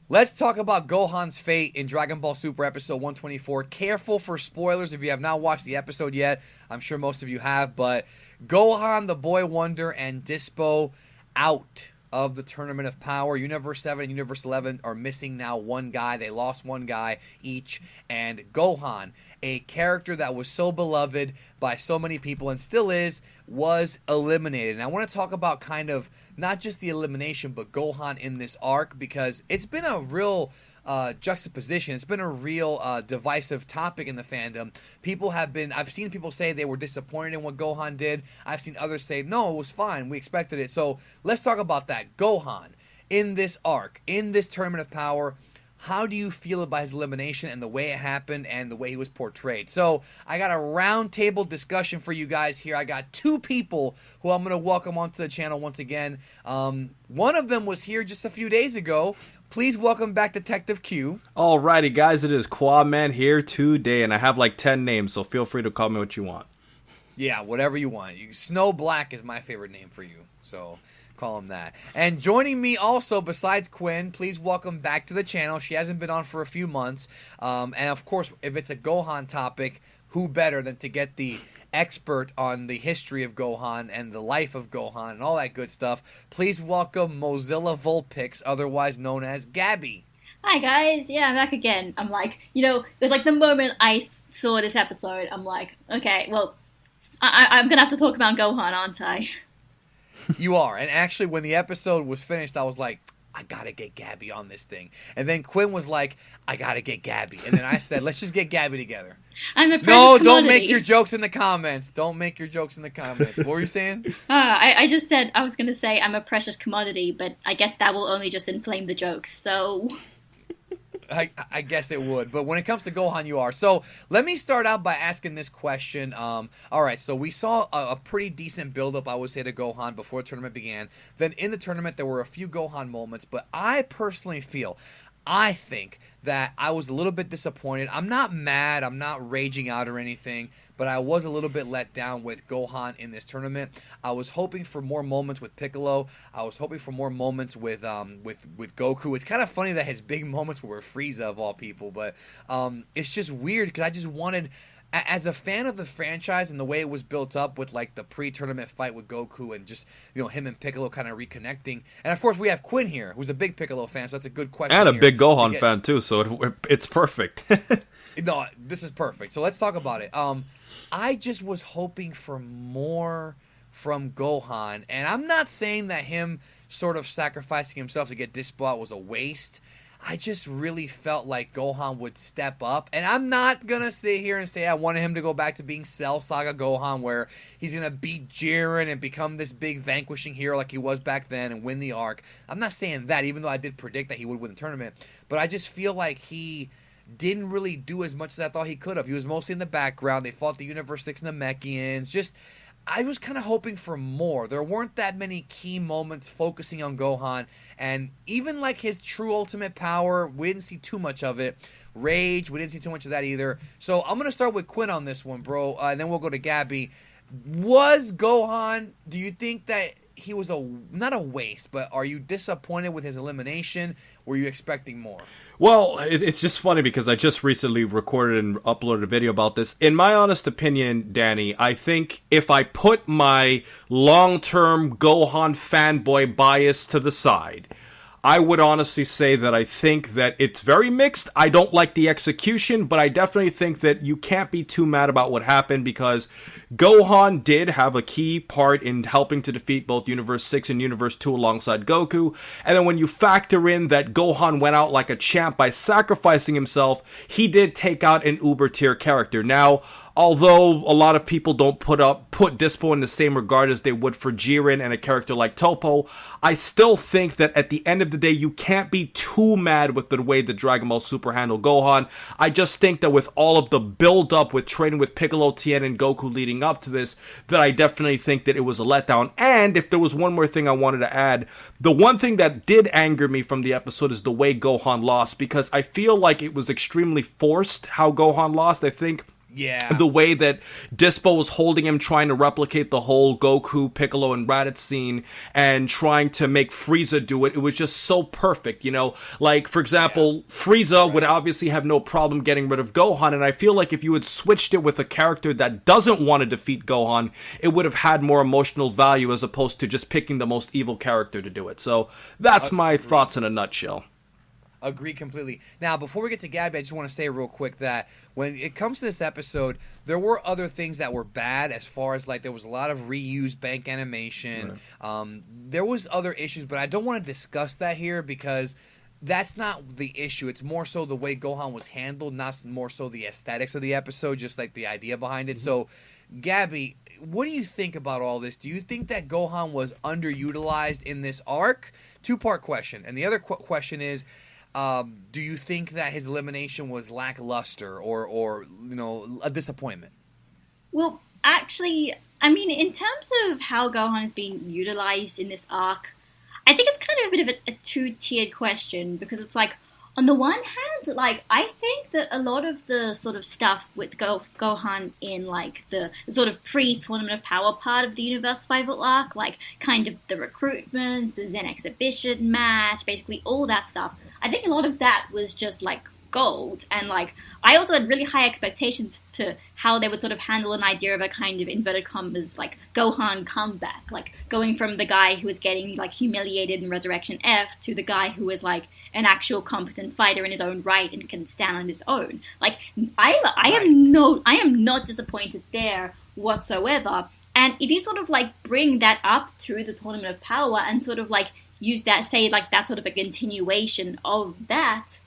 Let's talk about Gohan's fate in Dragon Ball Super episode 124. Careful for spoilers if you have not watched the episode yet. I'm sure most of you have, but Gohan, the Boy Wonder, and Dyspo out of the Tournament of Power. Universe 7 and Universe 11 are missing now one guy. They lost one guy each. And Gohan, a character that was so beloved by so many people and still is, was eliminated. And I want to talk about kind of not just the elimination, but Gohan in this arc, because it's been a real juxtaposition. It's been a real divisive topic in the fandom. I've seen people say they were disappointed in what Gohan did. I've seen others say, no, it was fine. We expected it. So let's talk about that. Gohan, in this arc, in this Tournament of Power, how do you feel about his elimination and the way it happened and the way he was portrayed? So I got a round table discussion for you guys here. I got two people who I'm going to welcome onto the channel once again. One of them was here just a few days ago. Please welcome back Detective Q. Alrighty, guys, it is Quaman here today, and I have like 10 names, so feel free to call me what you want. Yeah, whatever you want. Snow Black is my favorite name for you, so call him that. And joining me also, besides Quinn, please welcome back to the channel. She hasn't been on for a few months. And of course, if it's a Gohan topic, who better than to get the expert on the history of Gohan and the life of Gohan and all that good stuff. Please welcome Mozilla Vulpix, otherwise known as Gabby. Hi guys, yeah, I'm back again. I'm like, there's like the moment I saw this episode, I'm like, okay, well, I'm gonna have to talk about Gohan, aren't I? You are, and actually when the episode was finished, I was like, I gotta get Gabby on this thing. And then Quinn was like, I gotta get Gabby. And then I said, let's just get Gabby together. I'm a precious No, commodity. don't make your jokes in the comments. Don't make your jokes in the comments. What were you saying? I just said, I was going to say I'm a precious commodity, but I guess that will only just inflame the jokes, so... I guess it would, but when it comes to Gohan, you are. So let me start out by asking this question. All right, so we saw a pretty decent build-up, I would say, to Gohan before the tournament began. Then in the tournament, there were a few Gohan moments, but I personally I think that I was a little bit disappointed. I'm not mad. I'm not raging out or anything, but I was a little bit let down with Gohan in this tournament. I was hoping for more moments with Piccolo. I was hoping for more moments with Goku. It's kind of funny that his big moments were with Frieza of all people, but it's just weird because I just wanted, as a fan of the franchise and the way it was built up with like the pre-tournament fight with Goku and just him and Piccolo kind of reconnecting, and of course we have Quinn here who's a big Piccolo fan, so that's a good question. And a big Gohan fan too, so it's perfect. No, this is perfect. So let's talk about it. I just was hoping for more from Gohan, and I'm not saying that him sort of sacrificing himself to get Dyspo out was a waste. I just really felt like Gohan would step up. And I'm not going to sit here and say I wanted him to go back to being Cell Saga Gohan, where he's going to beat Jiren and become this big vanquishing hero like he was back then and win the arc. I'm not saying that, even though I did predict that he would win the tournament. But I just feel like he didn't really do as much as I thought he could have. He was mostly in the background. They fought the Universe 6 and the Mechians. I was kind of hoping for more. There weren't that many key moments focusing on Gohan, and even like his true ultimate power, we didn't see too much of it. Rage, we didn't see too much of that either. So I'm going to start with Quinn on this one, bro, and then we'll go to Gabby. Was Gohan, do you think that he was not a waste, but are you disappointed with his elimination? Were you expecting more? Well, it's just funny because I just recently recorded and uploaded a video about this. In my honest opinion, Danny, I think if I put my long-term Gohan fanboy bias to the side, I would honestly say that I think that it's very mixed. I don't like the execution, but I definitely think that you can't be too mad about what happened because Gohan did have a key part in helping to defeat both Universe 6 and Universe 2 alongside Goku. And then when you factor in that Gohan went out like a champ by sacrificing himself, he did take out an uber tier character. Now, although a lot of people don't put Dyspo in the same regard as they would for Jiren and a character like Toppo, I still think that at the end of the day, you can't be too mad with the way the Dragon Ball Super handled Gohan. I just think that with all of the build-up with training with Piccolo, Tien, and Goku leading up to this, that I definitely think that it was a letdown. And if there was one more thing I wanted to add, the one thing that did anger me from the episode is the way Gohan lost, because I feel like it was extremely forced how Gohan lost. I think Yeah. The way that Dyspo was holding him, trying to replicate the whole Goku, Piccolo, and Raditz scene, and trying to make Frieza do it, it was just so perfect, you know? Like, for example, Frieza would obviously have no problem getting rid of Gohan, and I feel like if you had switched it with a character that doesn't want to defeat Gohan, it would have had more emotional value as opposed to just picking the most evil character to do it. So, that's my thoughts in a nutshell. Agree completely. Now, before we get to Gabby, I just want to say real quick that when it comes to this episode, there were other things that were bad as far as, like, there was a lot of reused bank animation. Right. There was other issues, but I don't want to discuss that here because that's not the issue. It's more so the way Gohan was handled, not more so the aesthetics of the episode, just like the idea behind it. Mm-hmm. So, Gabby, what do you think about all this? Do you think that Gohan was underutilized in this arc? Two-part question. And the other question is, do you think that his elimination was lackluster or you know, a disappointment? Well, actually, I mean, in terms of how Gohan is being utilized in this arc, I think it's kind of a bit of a two-tiered question because it's like, on the one hand, like, I think that a lot of the sort of stuff with Gohan in, like, the sort of pre-Tournament of Power part of the Universe Survival arc, like, kind of the recruitment, the Zen exhibition match, basically all that stuff, I think a lot of that was just, like, gold. And, like, I also had really high expectations to how they would sort of handle an idea of a kind of, inverted commas, like, Gohan comeback. Like, going from the guy who was getting, like, humiliated in Resurrection F to the guy who was, like, an actual competent fighter in his own right and can stand on his own. Like, I am not disappointed there whatsoever. And if you sort of, like, bring that up to the Tournament of Power and sort of, like, use that, say, like, that sort of a continuation of that,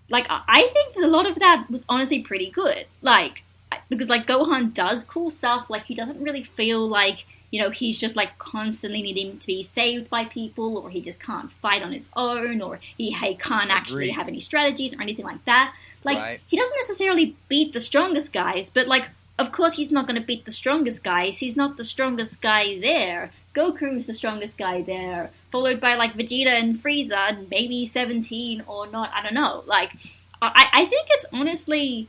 like, I think a lot of that was honestly pretty good. Like, because, like, Gohan does cool stuff. Like, he doesn't really feel like, you know, he's just, like, constantly needing to be saved by people, or he just can't fight on his own, or he can't actually have any strategies or anything like that. Like, He doesn't necessarily beat the strongest guys, but, like, of course he's not going to beat the strongest guys. He's not the strongest guy there. Goku's the strongest guy there, followed by, like, Vegeta and Frieza, and maybe 17 or not, I don't know. Like, I think it's honestly,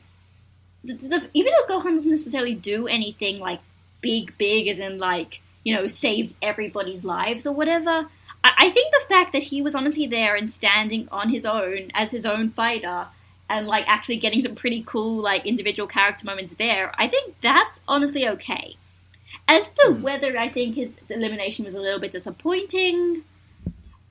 even though Gohan doesn't necessarily do anything, like, big as in, like, you know, saves everybody's lives or whatever, I think the fact that he was honestly there and standing on his own as his own fighter and, like, actually getting some pretty cool, like, individual character moments there, I think that's honestly okay. As to whether I think his elimination was a little bit disappointing,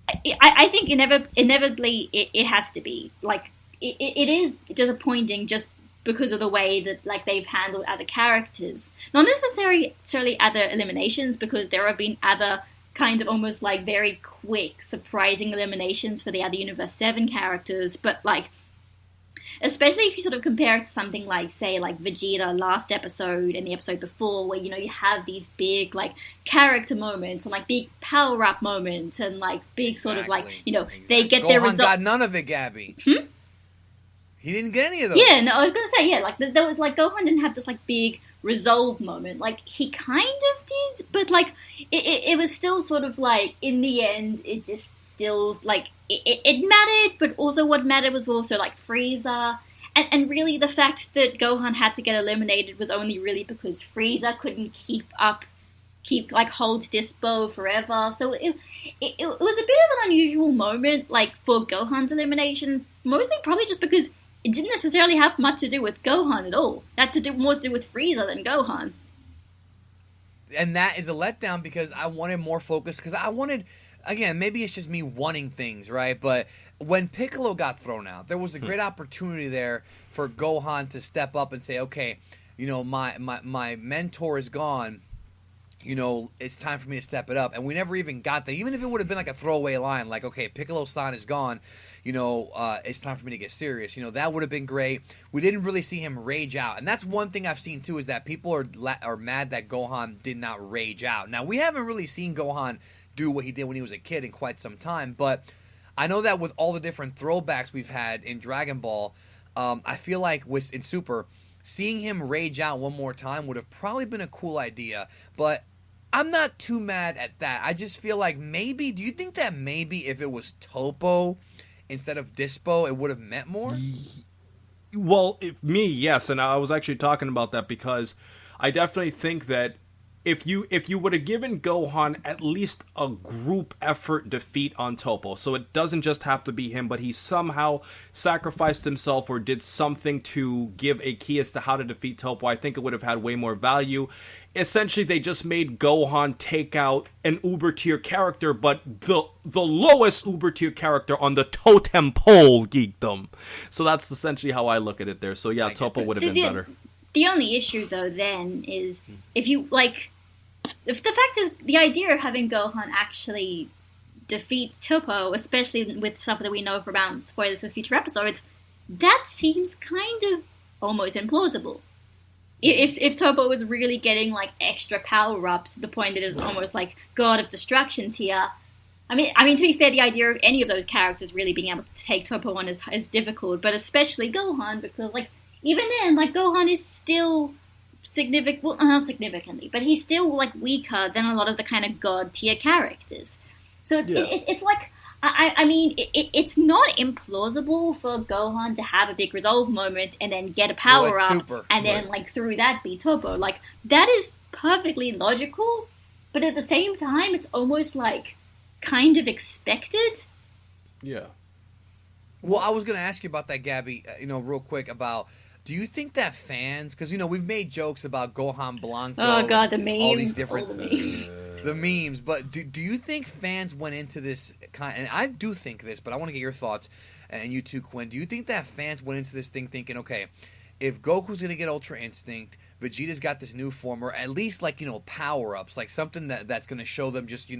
I think inevitably it has to be. Like, it is disappointing just because of the way that, like, they've handled other characters. Not necessarily other eliminations, because there have been other kind of almost, like, very quick, surprising eliminations for the other Universe 7 characters, but, like, especially if you sort of compare it to something like, say, like Vegeta last episode and the episode before, where, you know, you have these big, like, character moments and, like, big power-up moments and, like, big sort of, like, you know, they get their result. Gohan got none of it, Gabby. He didn't get any of those. Yeah, no, I was going to say, yeah, like, there was, like, Gohan didn't have this, like, big resolve moment. Like, he kind of did, but, like, it was still sort of, like, in the end, it just still, like, it mattered, but also what mattered was also, like, Frieza. And really the fact that Gohan had to get eliminated was only really because Frieza couldn't hold Dyspo forever. So it was a bit of an unusual moment, like, for Gohan's elimination, mostly probably just because it didn't necessarily have much to do with Gohan at all. It had more to do with Frieza than Gohan. And that is a letdown because I wanted more focus, because I wanted, again, maybe it's just me wanting things, right? But when Piccolo got thrown out, there was a great opportunity there for Gohan to step up and say, okay, you know, my mentor is gone. You know, it's time for me to step it up. And we never even got that. Even if it would have been like a throwaway line, like, okay, Piccolo-san is gone, you know, it's time for me to get serious. You know, that would have been great. We didn't really see him rage out. And that's one thing I've seen, too, is that people are mad that Gohan did not rage out. Now, we haven't really seen Gohan do what he did when he was a kid in quite some time. But I know that with all the different throwbacks we've had in Dragon Ball, I feel like in Super, seeing him rage out one more time would have probably been a cool idea. But I'm not too mad at that. I just feel like maybe, do you think that maybe if it was Topo instead of Dyspo, it would have meant more? Well, me, yes, and I was actually talking about that because I definitely think that if you would have given Gohan at least a group effort defeat on Toppo, so it doesn't just have to be him, but he somehow sacrificed himself or did something to give a key as to how to defeat Toppo, I think it would have had way more value. Essentially, they just made Gohan take out an uber tier character, but the lowest uber tier character on the totem pole geekdom. So that's essentially how I look at it there. So yeah, Toppo would have been better. The only issue though then is if you like. If the fact is, the idea of having Gohan actually defeat Toppo, especially with stuff that we know about spoilers for future episodes, that seems kind of almost implausible. If Toppo was really getting like extra power-ups to the point that it's almost like God of Destruction tier, I mean, to be fair, the idea of any of those characters really being able to take Toppo on is difficult, but especially Gohan, because like even then, like Gohan is still significant, well, not significantly, but he's still like weaker than a lot of the kind of god tier characters. So it's like, I mean, it's not implausible for Gohan to have a big resolve moment and then get a power up and then like through that beat Toppo. Like that is perfectly logical, but at the same time, it's almost like kind of expected. Yeah. Well, I was gonna ask you about that, Gabby. Real quick about. Do you think that fans, because we've made jokes about Gohan Blanco, oh god, the memes, all these different the memes, but do you think fans went into this and I do think this, but I want to get your thoughts, and you too, Quinn. Do you think that fans went into this thing thinking, okay, if Goku's gonna get Ultra Instinct, Vegeta's got this new form, or at least like power ups, like something that's gonna show them just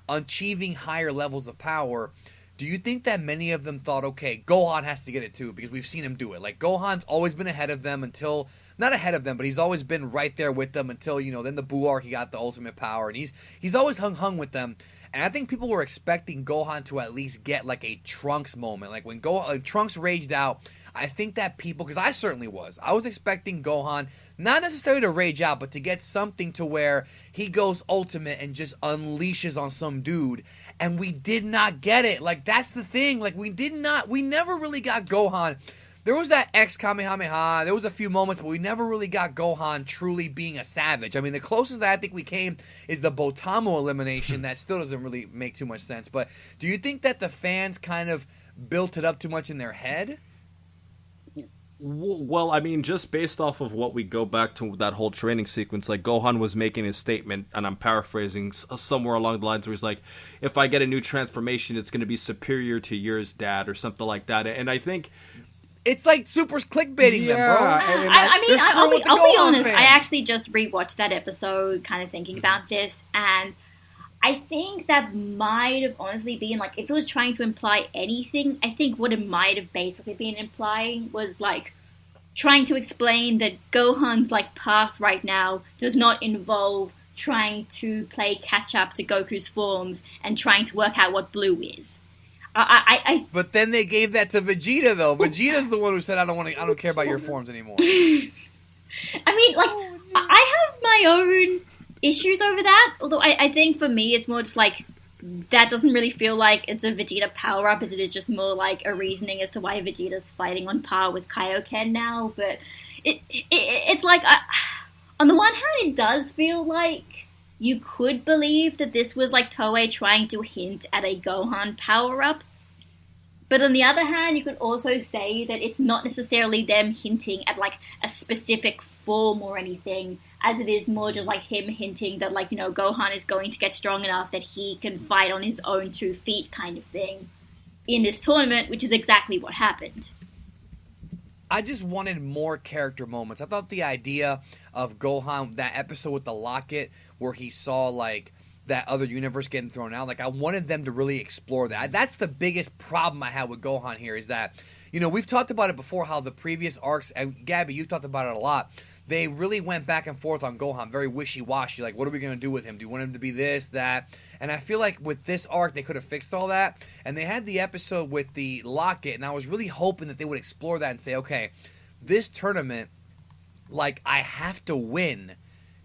achieving higher levels of power. Do you think that many of them thought, okay, Gohan has to get it too, because we've seen him do it? Like, Gohan's always been ahead of them until, not ahead of them, but he's always been right there with them until, then the Buu arc, he got the ultimate power, and he's always hung with them. And I think people were expecting Gohan to at least get, like, a Trunks moment. Like, when Trunks raged out, I think that people, because I certainly was, I was expecting Gohan, not necessarily to rage out, but to get something to where he goes ultimate and just unleashes on some dude. And we did not get it. Like, that's the thing. Like, we never really got Gohan. There was that X Kamehameha. There was a few moments, but we never really got Gohan truly being a savage. I mean, the closest that I think we came is the Botamo elimination. That still doesn't really make too much sense. But do you think that the fans kind of built it up too much in their head? Well, I mean, just based off of what we go back to that whole training sequence, like Gohan was making his statement, and I'm paraphrasing somewhere along the lines where he's like, if I get a new transformation, it's going to be superior to yours, Dad, or something like that. And I think it's like Super's clickbaiting them, bro. I'll be honest, I actually just rewatched that episode, kind of thinking about this, and I think that might have honestly been, like, if it was trying to imply anything, I think what it might have basically been implying was, like, trying to explain that Gohan's, like, path right now does not involve trying to play catch-up to Goku's forms and trying to work out what blue is. But then they gave that to Vegeta, though. Vegeta's the one who said, I don't care about your forms anymore. I mean, like, I have my own issues over that, although I think for me it's more just like that doesn't really feel like it's a Vegeta power-up as it is just more like a reasoning as to why Vegeta's fighting on par with Kaioken now, but it's like on the one hand it does feel like you could believe that this was like Toei trying to hint at a Gohan power-up, but on the other hand you could also say that it's not necessarily them hinting at like a specific form or anything, as it is more just like him hinting that, like, Gohan is going to get strong enough that he can fight on his own 2 feet kind of thing in this tournament, which is exactly what happened. I just wanted more character moments. I thought the idea of Gohan, that episode with the locket where he saw, like, that other universe getting thrown out, like, I wanted them to really explore that. That's the biggest problem I had with Gohan here, is that, we've talked about it before, how the previous arcs, and Gabby, you've talked about it a lot, they really went back and forth on Gohan, very wishy-washy, like, what are we going to do with him? Do you want him to be this, that? And I feel like with this arc, they could have fixed all that, and they had the episode with the locket, and I was really hoping that they would explore that and say, okay, this tournament, like, I have to win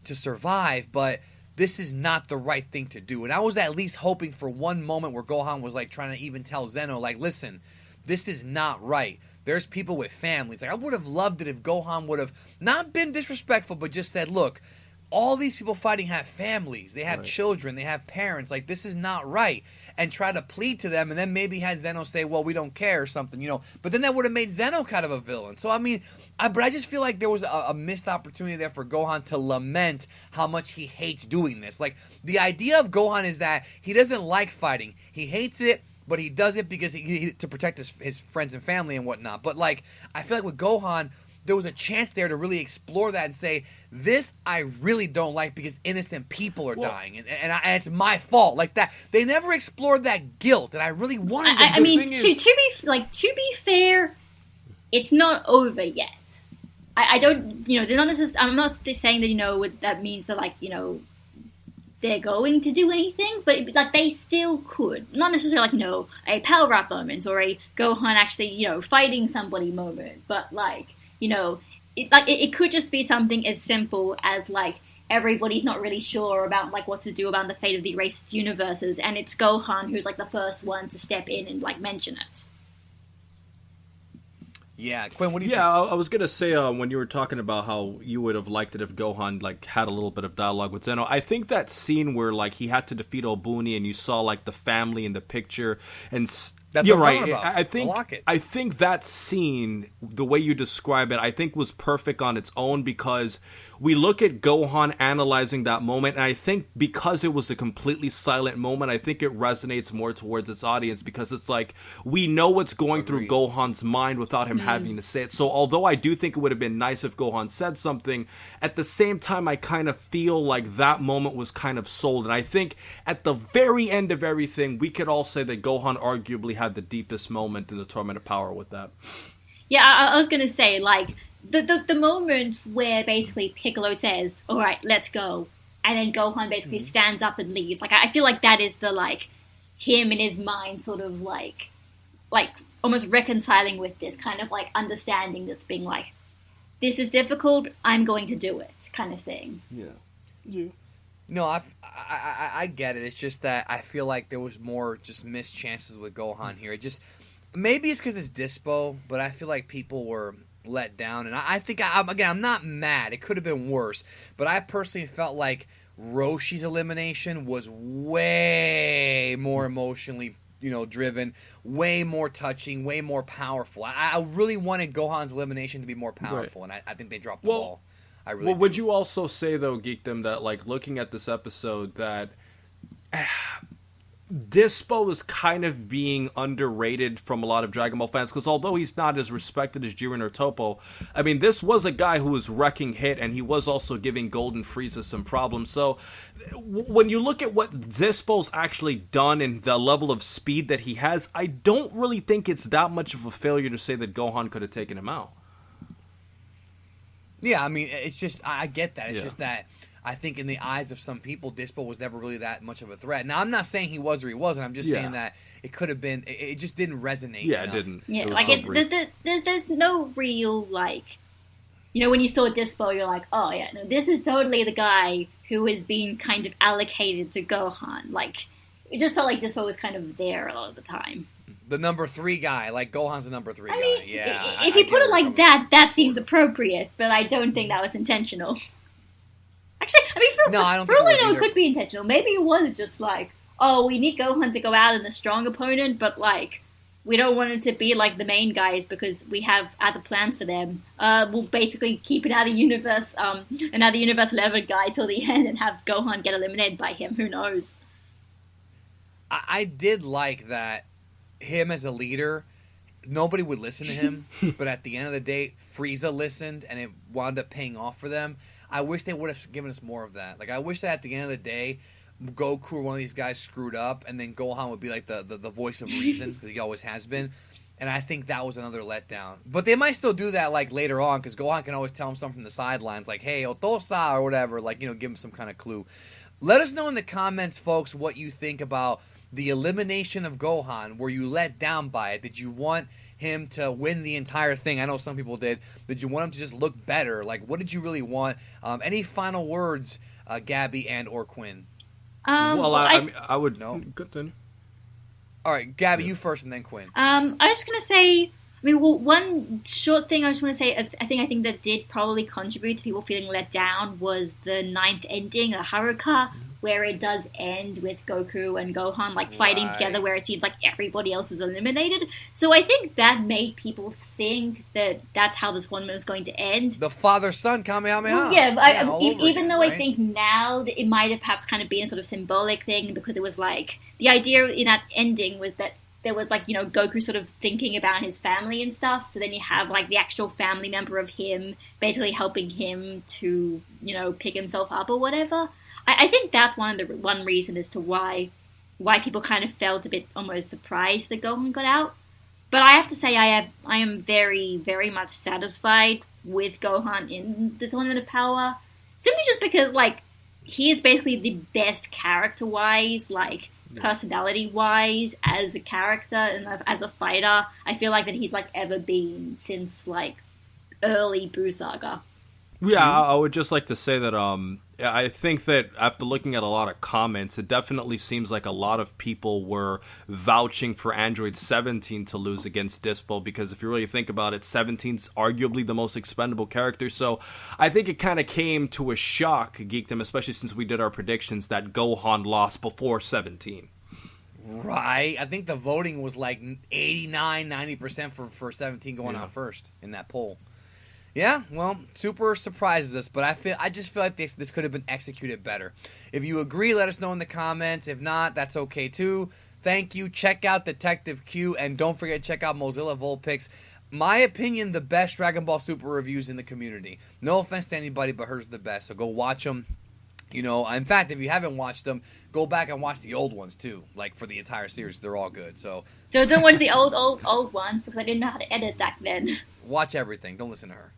to survive, but this is not the right thing to do. And I was at least hoping for one moment where Gohan was, like, trying to even tell Zeno, like, listen, this is not right. there's people with families. Like, I would have loved it if Gohan would have not been disrespectful, but just said, look, all these people fighting have families. They have children. They have parents. Like, this is not right. And try to plead to them, and then maybe had Zeno say, well, we don't care or something, you know. But then that would have made Zeno kind of a villain. So, I mean, but I just feel like there was a missed opportunity there for Gohan to lament how much he hates doing this. Like, the idea of Gohan is that he doesn't like fighting. He hates it, but he does it because to protect his friends and family and whatnot. But, like, I feel like with Gohan, there was a chance there to really explore that and say, this I really don't like because innocent people are dying, and it's my fault. Like that, they never explored that guilt, and I really wanted to. I mean, to be fair, it's not over yet. I don't, you know, they're not necessarily. I'm not saying that, you know, that means that, like, you know, they're going to do anything, but like they still could. Not necessarily like, you know, a Power Rap moment or a Gohan actually, you know, fighting somebody moment, but like, you know, it could just be something as simple as, like, everybody's not really sure about, like, what to do about the fate of the erased universes, and it's Gohan who's, like, the first one to step in and, like, mention it. Yeah, Quinn, what do you think? Yeah, I was going to say, when you were talking about how you would have liked it if Gohan, like, had a little bit of dialogue with Zeno, I think that scene where, like, he had to defeat Obuni and you saw, like, the family in the picture and... That's You're what I'm right. talking about. I think that scene, the way you describe it, I think was perfect on its own because we look at Gohan analyzing that moment, and I think because it was a completely silent moment, I think it resonates more towards its audience because it's like we know what's going through Gohan's mind without him having to say it. So although I do think it would have been nice if Gohan said something, at the same time I kind of feel like that moment was kind of sold. And I think at the very end of everything, we could all say that Gohan arguably had the deepest moment in the Tournament of Power with that. Yeah, I was going to say, like, the moment where basically Piccolo says, all right, let's go, and then Gohan basically stands up and leaves. Like, I feel like that is the, like, him in his mind sort of, like almost reconciling with this kind of, like, understanding that's being like, this is difficult, I'm going to do it, kind of thing. Yeah. No, I get it. It's just that I feel like there was more just missed chances with Gohan here. It just, maybe it's because it's Dyspo, but I feel like people were let down, and I think I'm not mad. It could have been worse, but I personally felt like Roshi's elimination was way more emotionally, you know, driven, way more touching, way more powerful. I really wanted Gohan's elimination to be more powerful, and I think they dropped the ball. I really would you also say though, Geekdom, that like looking at this episode that Dyspo is kind of being underrated from a lot of Dragon Ball fans, because although he's not as respected as Jiren or Toppo, I mean, this was a guy who was wrecking Hit, and he was also giving Golden Frieza some problems. So when you look at what Dyspo's actually done and the level of speed that he has, I don't really think it's that much of a failure to say that Gohan could have taken him out. Yeah, I mean, it's just, I get that. It's just that I think in the eyes of some people, Dyspo was never really that much of a threat. Now, I'm not saying he was or he wasn't. I'm just saying that it could have been, it just didn't resonate enough. It didn't. Yeah, it like, there's no real, like, you know, when you saw Dyspo, you're like, oh, yeah, no, this is totally the guy who is being kind of allocated to Gohan. Like, it just felt like Dyspo was kind of there a lot of the time. The number 3 guy, like Gohan's the number 3 guy. Yeah. If you put it like that, that seems appropriate, but I don't think that was intentional. Actually, I mean, for all I know, it could be intentional. Maybe it was just like, oh, we need Gohan to go out in a strong opponent, but like, we don't want it to be like the main guys because we have other plans for them. We'll basically keep another universe 11 guy till the end and have Gohan get eliminated by him. Who knows? I did like that him as a leader. Nobody would listen to him, but at the end of the day, Frieza listened, and it wound up paying off for them. I wish they would have given us more of that. Like, I wish that at the end of the day, Goku or one of these guys screwed up, and then Gohan would be like the voice of reason, because he always has been. And I think that was another letdown. But they might still do that, like, later on, because Gohan can always tell him something from the sidelines, like, hey, Otosa, or whatever, like, you know, give him some kind of clue. Let us know in the comments, folks, what you think about the elimination of Gohan. Were you let down by it? Did you want him to win the entire thing? I know some people did. Did you want him to just look better? Like, what did you really want? Any final words, Gabby and or Quinn? I would... No? Good then. All right, Gabby, you first and then Quinn. I was just going to say, I mean, well, one short thing I just want to say, I think that did probably contribute to people feeling let down was the ninth ending, Haruka, where it does end with Goku and Gohan like fighting together, where it seems like everybody else is eliminated. So I think that made people think that that's how this tournament was going to end. The father-son Kamehameha. Well, yeah, even again, though right? I think now that it might have perhaps kind of been a sort of symbolic thing, because it was like the idea in that ending was that there was like, Goku sort of thinking about his family and stuff. So then you have like the actual family member of him basically helping him to, pick himself up or whatever. I think that's one reason as to why people kind of felt a bit almost surprised that Gohan got out. But I have to say I am very, very much satisfied with Gohan in the Tournament of Power. Simply just because, like, he is basically the best character-wise, like, personality-wise, as a character and as a fighter. I feel like that he's, like, ever been since, like, early Buu Saga. Yeah, I would just like to say that I think that after looking at a lot of comments, it definitely seems like a lot of people were vouching for Android 17 to lose against Dyspo, because if you really think about it, 17's arguably the most expendable character. So I think it kind of came to a shock, Geekdom, especially since we did our predictions, that Gohan lost before 17. Right. I think the voting was like 89-90% for 17 going out first in that poll. Yeah, well, Super surprises us, but I just feel like this could have been executed better. If you agree, let us know in the comments. If not, that's okay too. Thank you. Check out Detective Q, and don't forget to check out Mozilla Volpix. My opinion, the best Dragon Ball Super reviews in the community. No offense to anybody, but hers are the best, so go watch them. In fact, if you haven't watched them, go back and watch the old ones too. Like for the entire series, they're all good. So don't watch the old ones because I didn't know how to edit back then. Watch everything. Don't listen to her.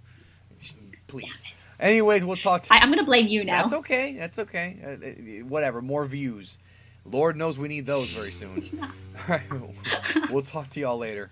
Please. Anyways, we'll talk to I'm going to blame you now. That's okay. Whatever. More views. Lord knows we need those very soon. All right. We'll talk to y'all later.